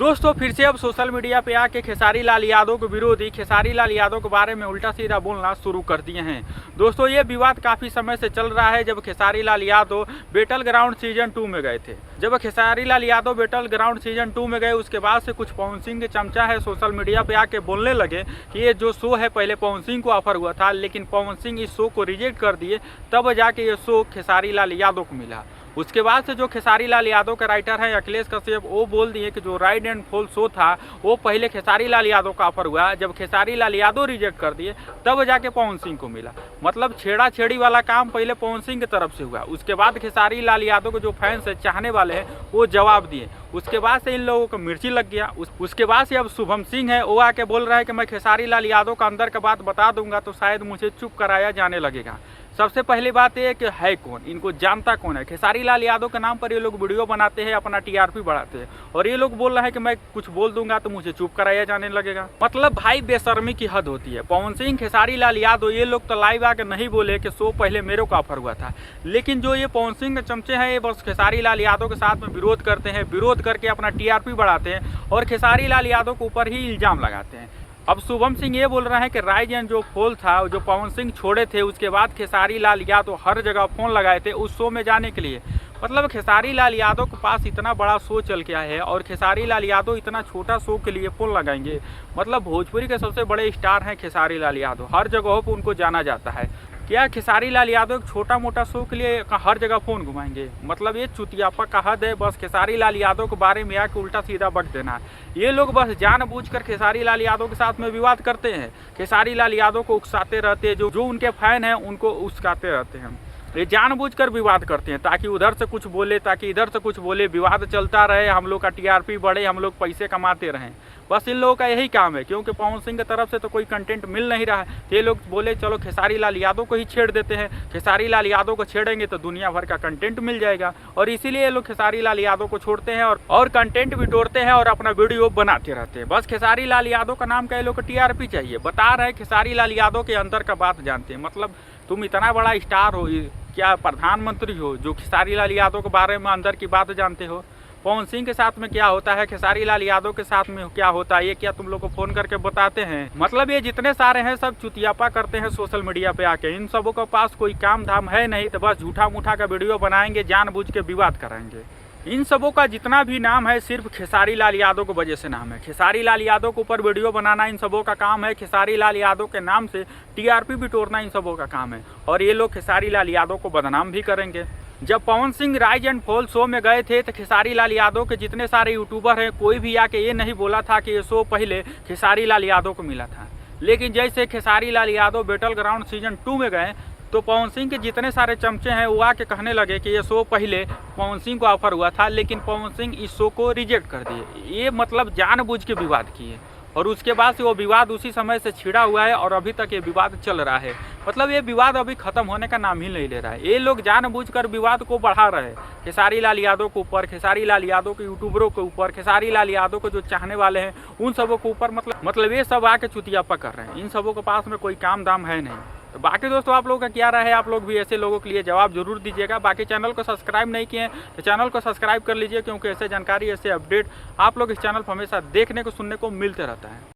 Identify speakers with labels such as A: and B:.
A: दोस्तों फिर से अब सोशल मीडिया पे आके खेसारी लाल यादव के विरोधी खेसारी लाल यादव के बारे में उल्टा सीधा बोलना शुरू कर दिए हैं। दोस्तों ये विवाद काफ़ी समय से चल रहा है। जब Khesari Lal Yadav battle ground season 2 में गए थे, जब Khesari Lal Yadav battle ground season 2 में गए, उसके बाद से कुछ पवन सिंह के चमचा है सोशल मीडिया पे आके बोलने लगे कि ये जो शो है पहले पवन सिंह को ऑफर हुआ था, लेकिन पवन सिंह इस शो को रिजेक्ट कर दिए, तब जाके ये शो खेसारी लाल यादव को मिला। उसके बाद से जो खेसारी लाल यादव के राइटर हैं अखिलेश कश्यप, वो बोल दिए कि जो राइड एंड फॉल शो था वो पहले खेसारी लाल यादव का ऑफर हुआ, जब खेसारी लाल यादव रिजेक्ट कर दिए तब जाके पवन सिंह को मिला। मतलब छेड़ा छेड़ी वाला काम पहले पवन सिंह की तरफ से हुआ, उसके बाद खेसारी लाल यादव के जो फैंस है, चाहने वाले हैं, वो जवाब दिए। उसके बाद से इन लोगों को मिर्ची लग गया। उसके बाद से अब शुभम सिंह है, वो आके बोल रहा है कि मैं खेसारी लाल यादव का अंदर का बात बता दूंगा तो शायद मुझे चुप कराया जाने लगेगा। सबसे पहली बात ये कि है कौन, इनको जानता कौन है। खेसारी लाल यादव के नाम पर ये लोग वीडियो बनाते हैं, अपना टीआरपी बढ़ाते हैं, और ये लोग बोल रहे हैं कि मैं कुछ बोल दूंगा तो मुझे चुप कराया जाने लगेगा। मतलब भाई बेशर्मी की हद होती है। पवन सिंह, खेसारी लाल यादव, ये लोग तो लाइव आके नहीं बोले कि शो पहले मेरे को ऑफर हुआ था, लेकिन जो ये पवन सिंह के चमचे हैं, ये बस खेसारी लाल यादव के साथ में विरोध करते हैं, विरोध करके अपना टीआरपी बढ़ाते हैं और खेसारी लाल यादव के ऊपर ही इल्जाम लगाते हैं। अब शुभम सिंह ये बोल रहे हैं कि राइज एंड जो फॉल था, जो पवन सिंह छोड़े थे, उसके बाद खेसारी लाल यादव हर जगह फ़ोन लगाए थे उस शो में जाने के लिए। मतलब खेसारी लाल यादव के पास इतना बड़ा शो चल गया है और खेसारी लाल यादव इतना छोटा शो के लिए फ़ोन लगाएंगे। मतलब भोजपुरी के सबसे बड़े स्टार हैं खेसारी लाल यादव, हर जगहों पर उनको जाना जाता है। क्या खेसारी लाल यादव एक छोटा मोटा शो के लिए हर जगह फ़ोन घुमाएंगे? मतलब ये चुतियापा का हद है। बस खेसारी लाल यादव के बारे में आके उल्टा सीधा बक देना है। ये लोग बस जानबूझकर खेसारी लाल यादव के साथ में विवाद करते हैं, खेसारी लाल यादव को उकसाते रहते हैं, जो उनके फैन हैं उनको उकसाते रहते हैं। ये जानबूझकर विवाद करते हैं ताकि उधर से कुछ बोले, ताकि इधर से कुछ बोले, विवाद चलता रहे, हम लोग का टीआरपी बढ़े, हम लोग पैसे कमाते रहें। बस इन लोगों का यही काम है, क्योंकि पवन सिंह की तरफ से तो कोई कंटेंट मिल नहीं रहा है। तो ये लोग बोले चलो खेसारी लाल यादव को ही छेड़ देते हैं, खेसारी लाल यादव को छेड़ेंगे तो दुनिया भर का कंटेंट मिल जाएगा, और इसीलिए ये लोग खेसारी लाल यादव को छोड़ते हैं और कंटेंट भी तोड़ते हैं और अपना वीडियो बनाते रहते हैं। बस खेसारी लाल यादव का नाम का ये लोग को टीआरपी चाहिए। बता रहे खेसारी लाल यादव के अंदर का बात जानते हैं। मतलब तुम इतना बड़ा स्टार हो, क्या प्रधानमंत्री हो, जो खेसारी लाल यादव के बारे में अंदर की बात जानते हो? पवन सिंह के साथ में क्या होता है, खेसारी लाल यादव के साथ में क्या होता है, ये क्या तुम लोग को फोन करके बताते हैं? मतलब ये जितने सारे हैं सब चुतियापा करते हैं सोशल मीडिया पे आके। इन सबों के पास कोई काम धाम है नहीं, तो बस झूठा मूठा का वीडियो बनाएंगे, जानबूझ के विवाद कराएंगे। इन सबों का जितना भी नाम है सिर्फ खेसारी लाल यादव की वजह से नाम है। खेसारी लाल यादव के ऊपर वीडियो बनाना इन सबों का काम है, खेसारी लाल यादव के नाम से टीआरपी भी तोड़ना इन सबों का काम है, और ये लोग खेसारी लाल यादव को बदनाम भी करेंगे। जब Pawan Singh rise and fall show में गए थे तो खेसारी लाल यादव के जितने सारे यूट्यूबर हैं, कोई भी आके ये नहीं बोला था कि ये शो पहले खेसारी लाल यादव को मिला था। लेकिन जैसे Khesari Lal Yadav battle ground season 2 में गए तो पवन सिंह के जितने सारे चमचे हैं वो आके कहने लगे कि ये शो पहले पवन सिंह को ऑफर हुआ था, लेकिन पवन सिंह इस शो को रिजेक्ट कर दिए। ये मतलब जानबूझ के विवाद किए, और उसके बाद से वो विवाद उसी समय से छिड़ा हुआ है और अभी तक ये विवाद चल रहा है। मतलब ये विवाद अभी खत्म होने का नाम ही नहीं ले रहा है। ये लोग जानबूझकर विवाद को बढ़ा रहे हैं, खेसारी लाल यादव के ऊपर, खेसारी लाल यादव के यूट्यूबरों के ऊपर, खेसारी लाल यादव को जो चाहने वाले हैं उन सबों के ऊपर। मतलब ये सब आके चुतियापा कर रहे हैं। इन सबों के पास में कोई काम दाम है नहीं। तो बाकी दोस्तों आप लोगों का क्या राय है? आप लोग भी ऐसे लोगों के लिए जवाब जरूर दीजिएगा। बाकी चैनल को सब्सक्राइब नहीं किए तो चैनल को सब्सक्राइब कर लीजिए, क्योंकि ऐसे जानकारी, ऐसे अपडेट आप लोग इस चैनल पर हमेशा देखने को, सुनने को मिलते रहता है।